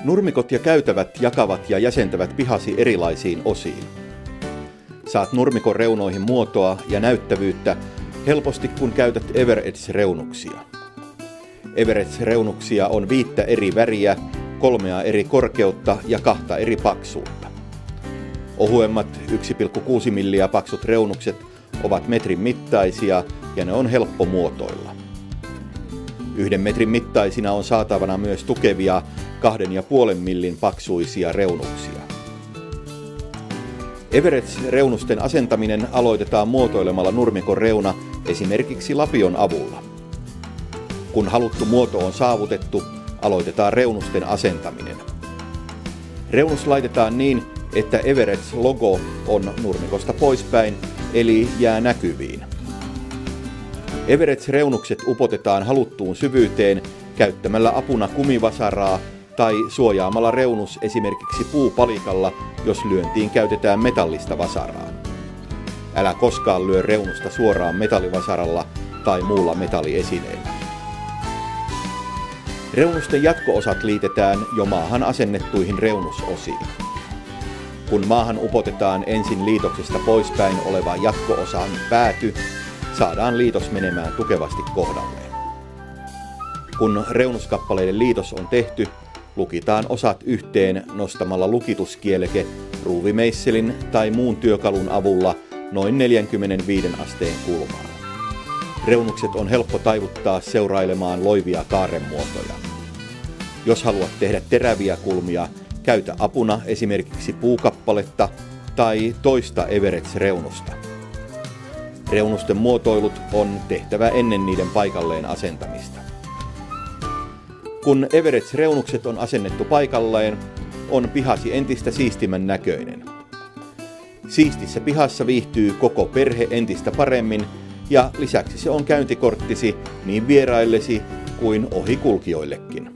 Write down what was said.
Nurmikot ja käytävät jakavat ja jäsentävät pihasi erilaisiin osiin. Saat nurmikon reunoihin muotoa ja näyttävyyttä helposti, kun käytät Everedge-reunuksia. Everedge-reunuksia on 5 eri väriä, 3 eri korkeutta ja 2 eri paksuutta. Ohuemmat 1,6 milliä paksut reunukset ovat metrin mittaisia ja ne on helppo muotoilla. 1 metrin mittaisina on saatavana myös tukevia 2,5 millin paksuisia reunuksia. Everedge-reunusten asentaminen aloitetaan muotoilemalla nurmikon reuna esimerkiksi lapion avulla. Kun haluttu muoto on saavutettu, aloitetaan reunusten asentaminen. Reunus laitetaan niin, että Everedge-logo on nurmikosta poispäin, eli jää näkyviin. Everedge-reunukset upotetaan haluttuun syvyyteen käyttämällä apuna kumivasaraa tai suojaamalla reunus esimerkiksi puupalikalla, jos lyöntiin käytetään metallista vasaraa. Älä koskaan lyö reunusta suoraan metallivasaralla tai muulla metalliesineellä. Reunusten jatko-osat liitetään jo maahan asennettuihin reunusosiin. Kun maahan upotetaan ensin liitoksesta poispäin oleva jatko-osan pääty, saadaan liitos menemään tukevasti kohdalleen. Kun reunuskappaleiden liitos on tehty, lukitaan osat yhteen nostamalla lukituskieleke ruuvimeisselin tai muun työkalun avulla noin 45 asteen kulmaan. Reunukset on helppo taivuttaa seurailemaan loivia kaarrenmuotoja. Jos haluat tehdä teräviä kulmia, käytä apuna esimerkiksi puukappaletta tai toista Everedge-reunusta. Reunusten muotoilut on tehtävä ennen niiden paikalleen asentamista. Kun Everedge-reunukset on asennettu paikalleen, on pihasi entistä siistimän näköinen. Siistissä pihassa viihtyy koko perhe entistä paremmin ja lisäksi se on käyntikorttisi niin vieraillesi kuin ohikulkijoillekin.